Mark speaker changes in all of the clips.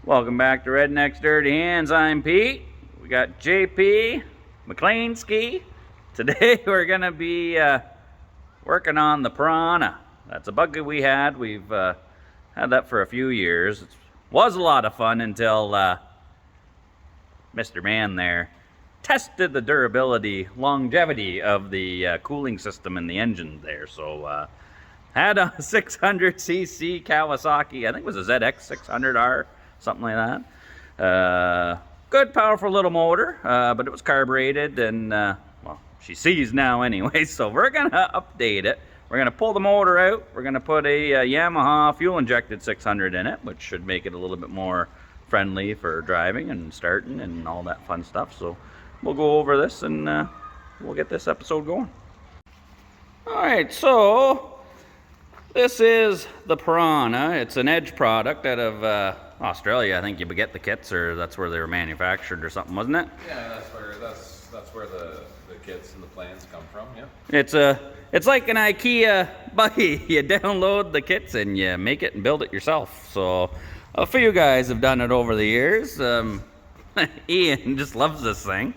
Speaker 1: Welcome back to Redneck's Dirty Hands. I'm Pete. We got JP McLeanski. Today we're gonna be working on the piranha. That's a buggy we had. We've had that for a few years. It was a lot of fun until Mr. Man there tested the durability, longevity of the cooling system in the engine there. So had a 600cc Kawasaki, I think it was a ZX 600R, something like that. Good, powerful little motor, but it was carbureted, and well, she sees now anyway. So we're gonna update it. We're gonna pull the motor out. We're gonna put a Yamaha fuel-injected 600 in it, which should make it a little bit more friendly for driving and starting and all that fun stuff. So we'll go over this and we'll get this episode going. All right, so this is the piranha. It's an Edge product out of Australia. I think you get the kits, or that's where they were manufactured or something, wasn't it?
Speaker 2: Yeah, that's where the kits and the plans come from. Yeah.
Speaker 1: It's like an IKEA buggy. You download the kits and you make it and build it yourself. So a few guys have done it over the years. Ian just loves this thing.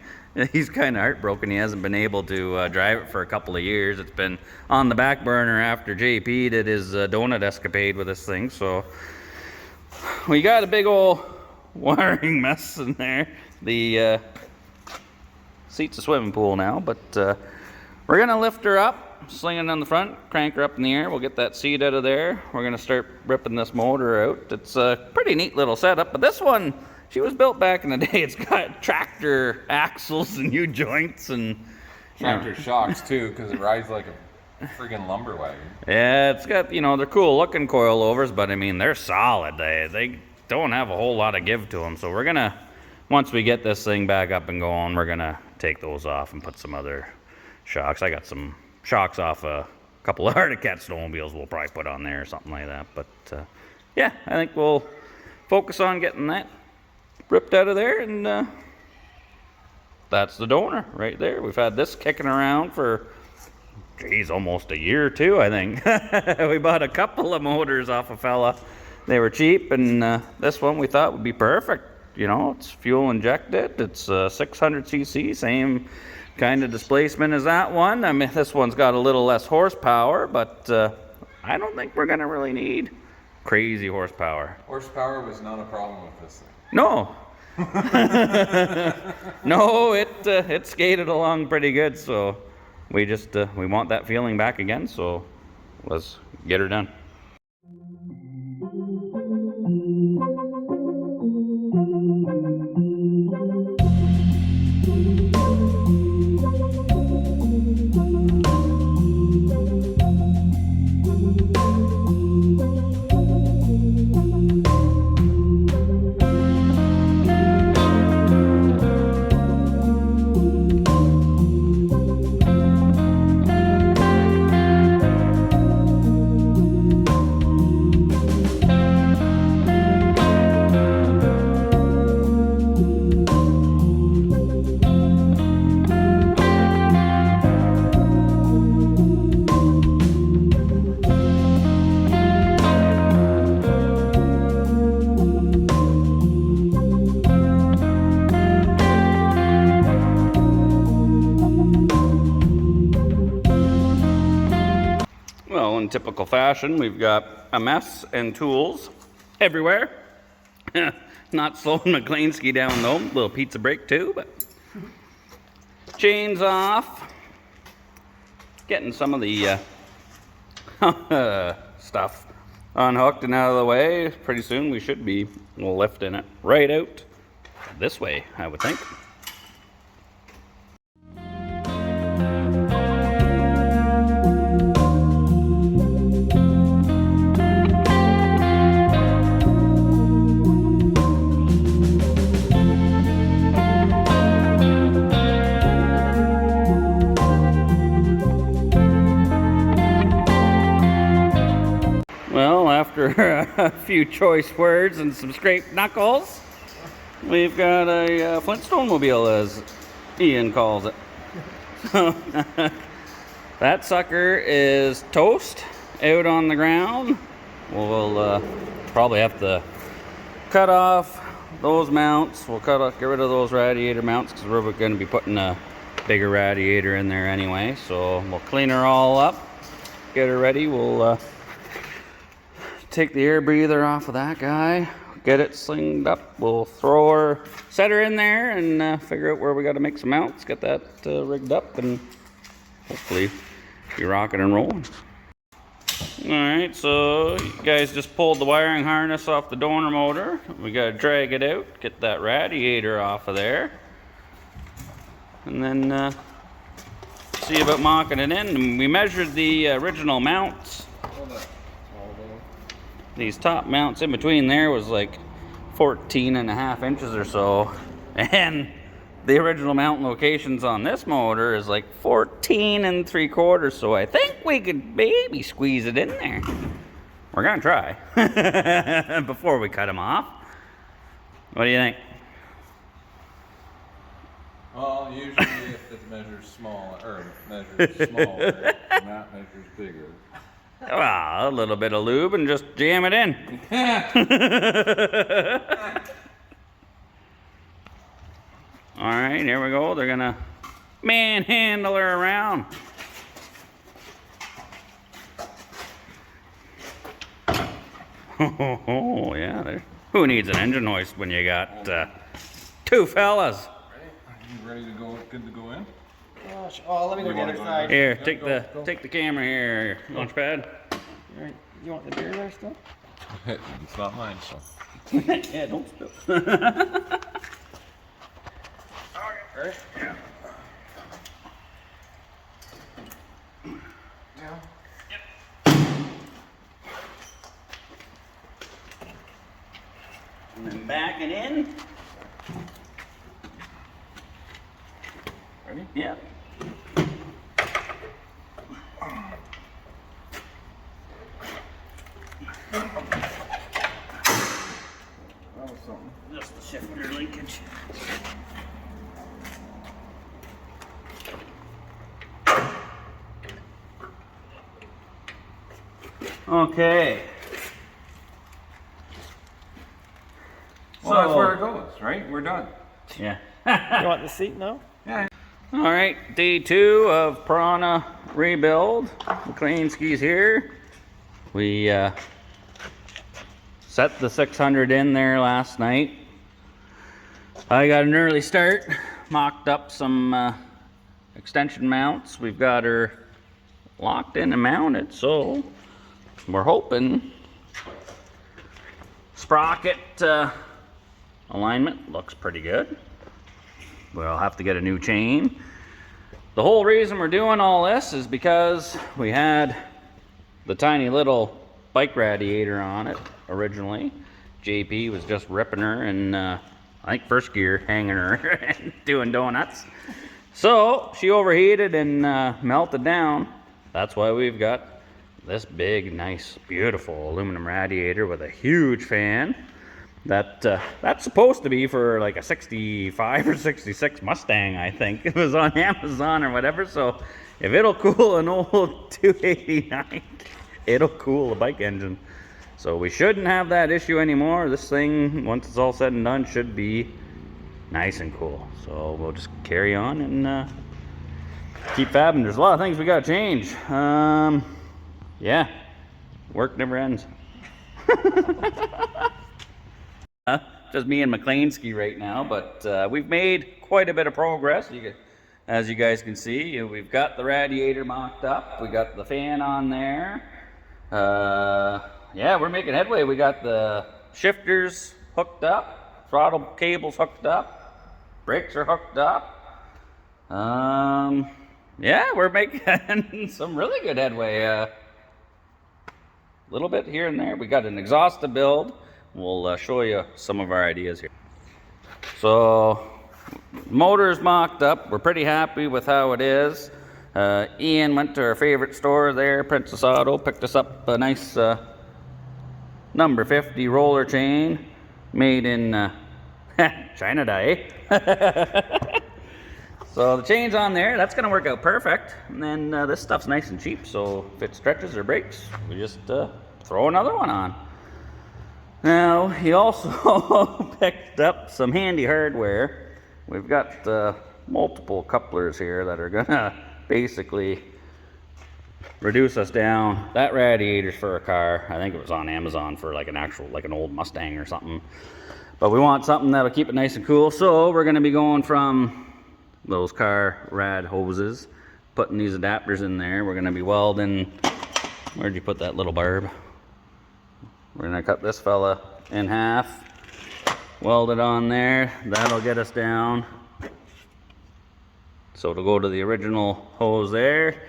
Speaker 1: He's kind of heartbroken he hasn't been able to drive it for a couple of years. It's been on the back burner after JP did his donut escapade with this thing. So we got a big old wiring mess in there. The seat's a swimming pool now, but we're gonna lift her up, sling it on the front, crank her up in the air. We'll get that seat out of there. We're gonna start ripping this motor out. It's a pretty neat little setup, but this one, she was built back in the day. It's got tractor axles and U-joints and
Speaker 2: tractor shocks too, because it rides like a friggin' lumber wagon.
Speaker 1: Yeah, it's got, you know, they're cool looking coilovers, but I mean, they're solid. They don't have a whole lot of give to them. So we're gonna, once we get this thing back up and going, we're gonna take those off and put some other shocks. I got some shocks off a couple of Arctic Cat snowmobiles we'll probably put on there or something like that. But yeah, I think we'll focus on getting that ripped out of there, and that's the donor right there. We've had this kicking around for, geez, almost a year or two, I think. We bought a couple of motors off a fella. They were cheap, and this one we thought would be perfect. You know, it's fuel injected. It's 600cc, same kind of displacement as that one. I mean, this one's got a little less horsepower, but I don't think we're gonna really need crazy horsepower.
Speaker 2: Horsepower was not a problem with this thing.
Speaker 1: No. No, it skated along pretty good, so we just we want that feeling back again, so let's get her done. Well, in typical fashion, we've got a mess and tools everywhere. Not slowing McLeanski down though. Little pizza break too, but chains off. Getting some of the stuff unhooked and out of the way. Pretty soon we should be lifting it right out this way, I would think. Well, after a few choice words and some scraped knuckles, we've got a Flintstone mobile, as Ian calls it. So that sucker is toast out on the ground. We'll probably have to cut off those mounts. We'll get rid of those radiator mounts because we're going to be putting a bigger radiator in there anyway. So we'll clean her all up, get her ready. We'll take the air breather off of that guy, get it slinged up. We'll set her in there and figure out where we got to make some mounts, get that rigged up, and hopefully be rocking and rolling. Alright, so you guys just pulled the wiring harness off the donor motor. We gotta drag it out, get that radiator off of there, and then see about mocking it in. And we measured the original mounts. These top mounts in between there was like 14.5 inches or so, and the original mount locations on this motor is like 14 3/4, so I think we could maybe squeeze it in there. We're gonna try before we cut them off. What do you think?
Speaker 2: Well, usually if it measures small, or measures smaller, and that measures bigger.
Speaker 1: Well, a little bit of lube and just jam it in. All right, here we go. They're gonna manhandle her around. Oh yeah, who needs an engine hoist when you got two fellas?
Speaker 2: Ready to go? Good to go in?
Speaker 3: Gosh, oh, let me go to the other side.
Speaker 1: Here, take the camera here, launch pad.
Speaker 3: Alright, you want the beer there still?
Speaker 2: It's not mine, so.
Speaker 1: Yeah, don't spill.
Speaker 3: Alright.
Speaker 1: Yeah.
Speaker 3: Now.
Speaker 1: And then back it in.
Speaker 3: Ready?
Speaker 1: Yeah.
Speaker 3: That was something.
Speaker 1: Just the shifter linkage. Okay.
Speaker 2: Well, that's where it goes, right? We're done.
Speaker 1: Yeah.
Speaker 3: You want the seat now?
Speaker 2: Yeah.
Speaker 1: All right, day 2 of Piranha rebuild. McLeanski's here. We set the 600 in there last night. I got an early start, mocked up some extension mounts. We've got her locked in and mounted, so we're hoping sprocket alignment looks pretty good. We'll have to get a new chain. The whole reason we're doing all this is because we had the tiny little bike radiator on it originally. JP was just ripping her and I think first gear hanging her and doing donuts. So she overheated and melted down. That's why we've got this big, nice, beautiful aluminum radiator with a huge fan. That's supposed to be for like a 65 or 66 Mustang, I think. It was on Amazon or whatever, so if it'll cool an old 289, it'll cool a bike engine. So we shouldn't have that issue anymore. This thing, once it's all said and done, should be nice and cool. So we'll just carry on and keep fabbing. There's a lot of things we gotta change. Yeah, work never ends. Just me and McLeanski right now, but we've made quite a bit of progress. As you guys can see, we've got the radiator mocked up. We got the fan on there. Yeah, we're making headway. We got the shifters hooked up, throttle cables hooked up, brakes are hooked up. Yeah, we're making some really good headway. A little bit here and there. We got an exhaust to build. We'll show you some of our ideas here. So, motor's mocked up. We're pretty happy with how it is. Ian went to our favorite store there, Princess Auto, picked us up a nice number 50 roller chain made in China dye. So the chain's on there. That's going to work out perfect. And then this stuff's nice and cheap, so if it stretches or breaks, we just throw another one on. Now, he also picked up some handy hardware. We've got multiple couplers here that are gonna basically reduce us down. That radiator's for a car. I think it was on Amazon for like an actual, like an old Mustang or something. But we want something that'll keep it nice and cool. So we're gonna be going from those car rad hoses, putting these adapters in there. We're gonna be welding. Where'd you put that little barb? We're gonna cut this fella in half, weld it on there. That'll get us down. So it'll go to the original hose there.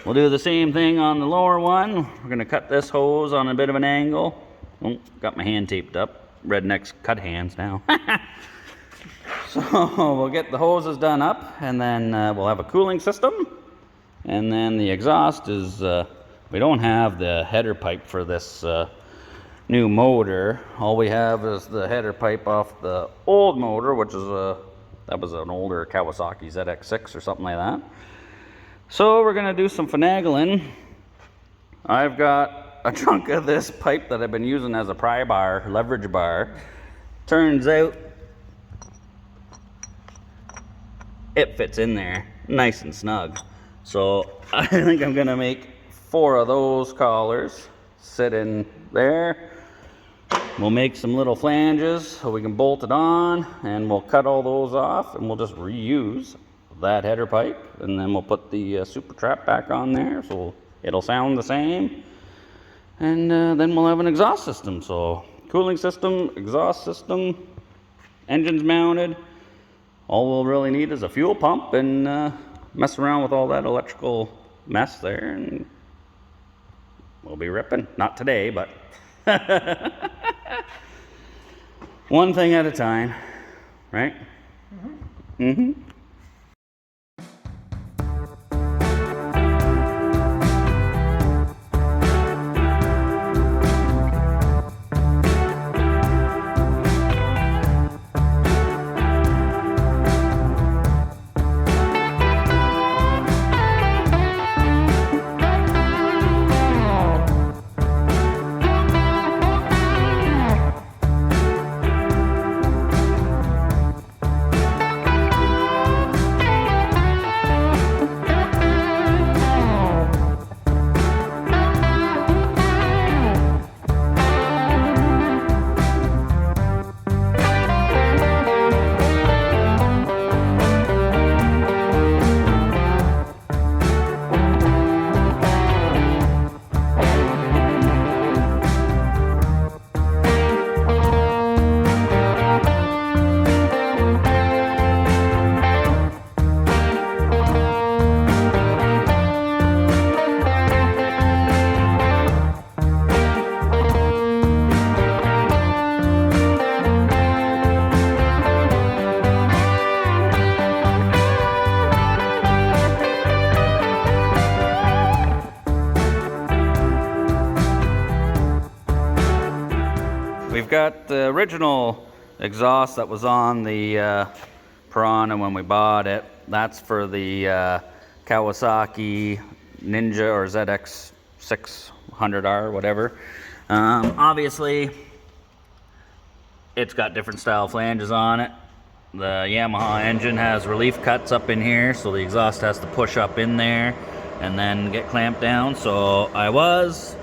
Speaker 1: We'll do the same thing on the lower one. We're gonna cut this hose on a bit of an angle. Oh, got my hand taped up. Rednecks cut hands now. So we'll get the hoses done up, and then we'll have a cooling system. And then the exhaust is, we don't have the header pipe for this new motor. All we have is the header pipe off the old motor, which is that was an older Kawasaki ZX6 or something like that. So we're gonna do some finagling. I've got a chunk of this pipe that I've been using as a pry bar, leverage bar. Turns out it fits in there nice and snug. So I think I'm gonna make 4 of those collars sit in there. We'll make some little flanges so we can bolt it on, and we'll cut all those off, and we'll just reuse that header pipe, and then we'll put the super trap back on there so it'll sound the same. And then we'll have an exhaust system. So cooling system, exhaust system, engines mounted. All we'll really need is a fuel pump and mess around with all that electrical mess there, and we'll be ripping. Not today, but one thing at a time, right? Mm-hmm. Mm-hmm. We've got the original exhaust that was on the Piranha when we bought it. That's for the Kawasaki Ninja or ZX 600R, whatever. Obviously, it's got different style flanges on it. The Yamaha engine has relief cuts up in here, so the exhaust has to push up in there and then get clamped down. So I was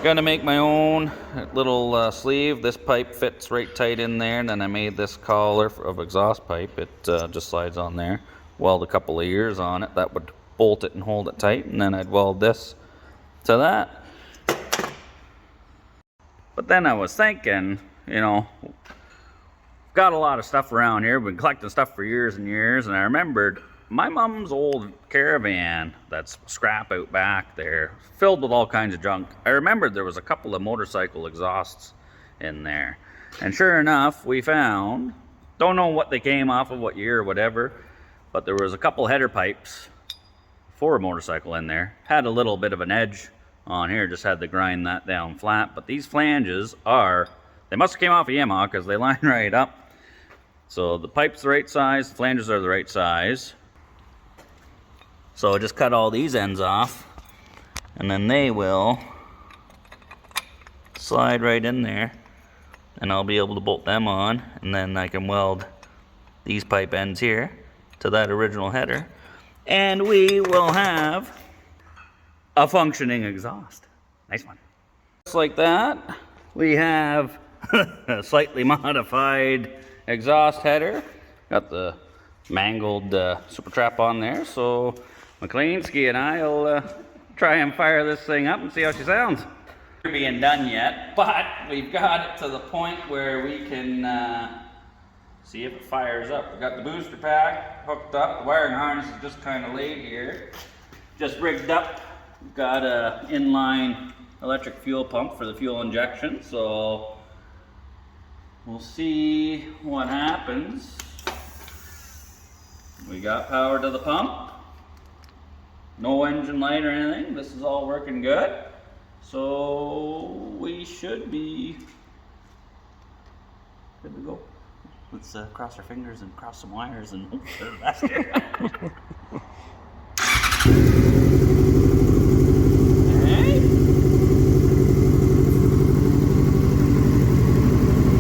Speaker 1: gonna make my own little sleeve. This pipe fits right tight in there, and then I made this collar of exhaust pipe. It just slides on there. Weld a couple of ears on it that would bolt it and hold it tight, and then I'd weld this to that. But then I was thinking, you know, got a lot of stuff around here. We've been collecting stuff for years and years, and I remembered my mom's old Caravan that's scrap out back there, filled with all kinds of junk. I remembered there was a couple of motorcycle exhausts in there. And sure enough, we found, don't know what they came off of, what year or whatever, but there was a couple header pipes for a motorcycle in there. Had a little bit of an edge on here, just had to grind that down flat. But these flanges are, they must have came off of Yamaha because they line right up. So the pipe's the right size, the flanges are the right size. So I just cut all these ends off, and then they will slide right in there, and I'll be able to bolt them on, and then I can weld these pipe ends here to that original header, and we will have a functioning exhaust. Nice one. Just like that, we have a slightly modified exhaust header. Got the mangled super trap on there, so McLeansky and I will try and fire this thing up and see how she sounds. We're being done yet, but we've got it to the point where we can see if it fires up. We've got the booster pack hooked up. The wiring harness is just kind of laid here. Just rigged up. We've got a inline electric fuel pump for the fuel injection, so we'll see what happens. We got power to the pump. No engine light or anything. This is all working good. So we should be good to go. Let's cross our fingers and cross some wires and hope for the best. Okay.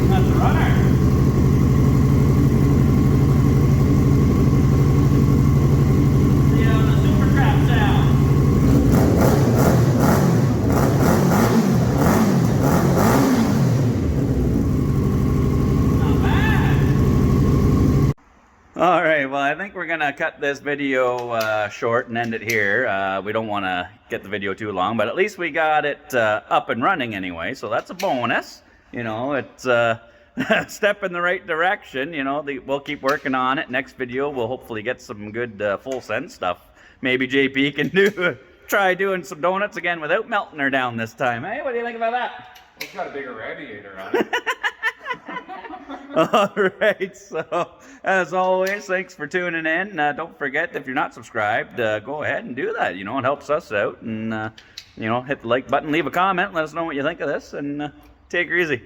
Speaker 1: That's a runner. See how the super trap sounds. All right, well, I think we're gonna cut this video short and end it here. We don't want to get the video too long, but at least we got it up and running anyway, so that's a bonus. You know, it's a step in the right direction. You know, we'll keep working on it. Next video, we'll hopefully get some good full send stuff. Maybe JP can try doing some donuts again without melting her down this time. Hey, what do you think about that?
Speaker 2: It's got a bigger radiator on it.
Speaker 1: All right, so as always, thanks for tuning in. Don't forget, if you're not subscribed, go ahead and do that. You know, it helps us out. And, you know, hit the like button, leave a comment, let us know what you think of this, and take her easy.